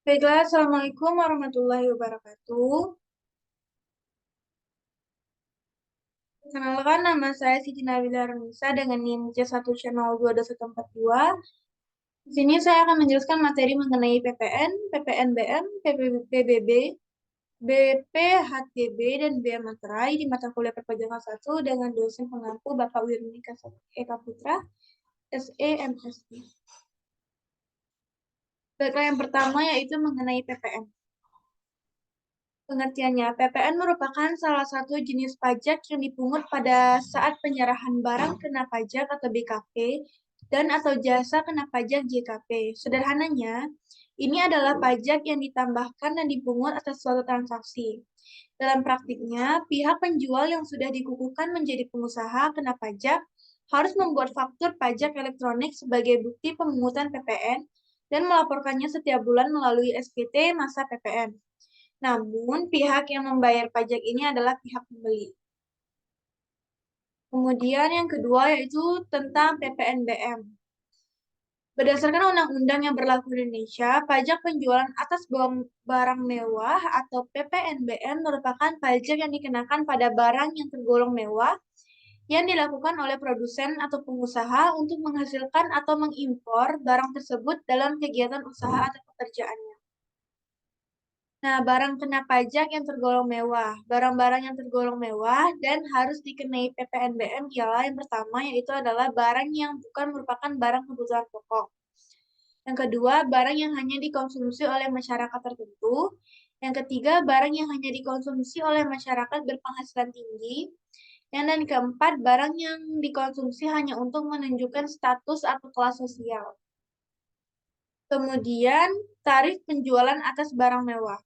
Baiklah, Assalamualaikum warahmatullahi wabarakatuh. Perkenalkan, nama saya Siti Nabila Ramisa dengan NIM C1C02142. Di sini saya akan menjelaskan materi mengenai PPN, PPNBM, PBB, BPHTB, dan Bea Materai di mata kuliah perpajakan 1 dengan dosen pengampu Bapak Wirnika Eka Putra, SEMSI. Baiklah, yang pertama yaitu mengenai PPN. Pengertiannya, PPN merupakan salah satu jenis pajak yang dipungut pada saat penyerahan barang kena pajak atau BKP dan atau jasa kena pajak JKP. Sederhananya, ini adalah pajak yang ditambahkan dan dipungut atas suatu transaksi. Dalam praktiknya, pihak penjual yang sudah dikukuhkan menjadi pengusaha kena pajak harus membuat faktur pajak elektronik sebagai bukti pemungutan PPN dan melaporkannya setiap bulan melalui SPT masa PPN. Namun, pihak yang membayar pajak ini adalah pihak pembeli. Kemudian yang kedua yaitu tentang PPNBM. Berdasarkan undang-undang yang berlaku di Indonesia, pajak penjualan atas barang mewah atau PPNBM merupakan pajak yang dikenakan pada barang yang tergolong mewah yang dilakukan oleh produsen atau pengusaha untuk menghasilkan atau mengimpor barang tersebut dalam kegiatan usaha atau pekerjaannya. Nah, barang kena pajak yang tergolong mewah. Barang-barang yang tergolong mewah dan harus dikenai PPNBM ialah yang pertama, yaitu adalah barang yang bukan merupakan barang kebutuhan pokok. Yang kedua, barang yang hanya dikonsumsi oleh masyarakat tertentu. Yang ketiga, barang yang hanya dikonsumsi oleh masyarakat berpenghasilan tinggi. Dan keempat, barang yang dikonsumsi hanya untuk menunjukkan status atau kelas sosial. Kemudian, tarif penjualan atas barang mewah.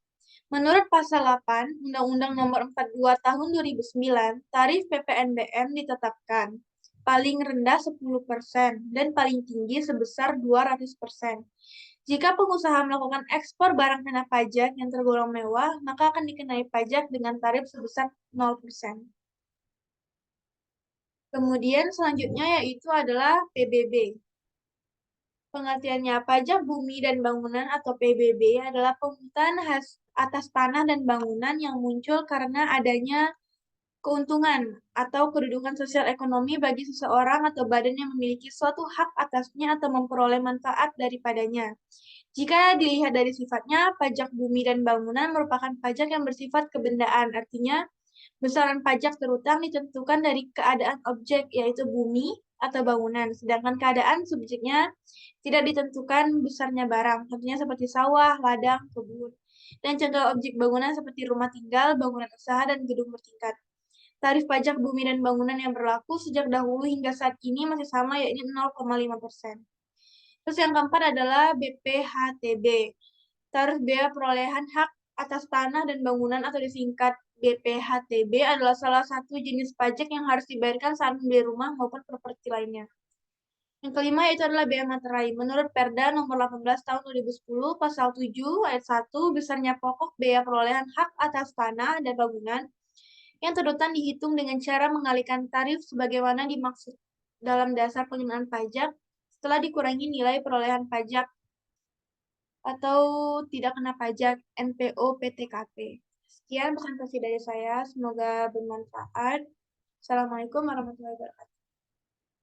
Menurut Pasal 8 Undang-Undang Nomor 42 Tahun 2009, tarif PPNBM ditetapkan paling rendah 10% dan paling tinggi sebesar 200%. Jika pengusaha melakukan ekspor barang kena pajak yang tergolong mewah, maka akan dikenai pajak dengan tarif sebesar 0%. Kemudian selanjutnya yaitu adalah PBB. Pengertiannya, pajak bumi dan bangunan atau PBB adalah pungutan atas tanah dan bangunan yang muncul karena adanya keuntungan atau kedudukan sosial ekonomi bagi seseorang atau badan yang memiliki suatu hak atasnya atau memperoleh manfaat daripadanya. Jika dilihat dari sifatnya, pajak bumi dan bangunan merupakan pajak yang bersifat kebendaan, artinya besaran pajak terutang ditentukan dari keadaan objek, yaitu bumi atau bangunan, sedangkan keadaan subjeknya tidak ditentukan besarnya barang, contohnya seperti sawah, ladang, kebun. Dan contoh objek bangunan seperti rumah tinggal, bangunan usaha, dan gedung bertingkat. Tarif pajak bumi dan bangunan yang berlaku sejak dahulu hingga saat ini masih sama, yaitu 0,5%. Terus yang keempat adalah BPHTB. Tarif bea perolehan hak atas tanah dan bangunan atau disingkat BPHTB adalah salah satu jenis pajak yang harus dibayarkan saat membeli rumah maupun properti lainnya. Yang kelima yaitu adalah bea materai. Menurut Perda nomor 18 tahun 2010 pasal 7 ayat 1 besarnya pokok bea perolehan hak atas tanah dan bangunan yang terutang dihitung dengan cara mengalihkan tarif sebagaimana dimaksud dalam dasar pengenaan pajak setelah dikurangi nilai perolehan pajak atau tidak kena pajak NPO PTKP. Sekian presentasi dari saya, semoga bermanfaat. Assalamualaikum warahmatullahi wabarakatuh.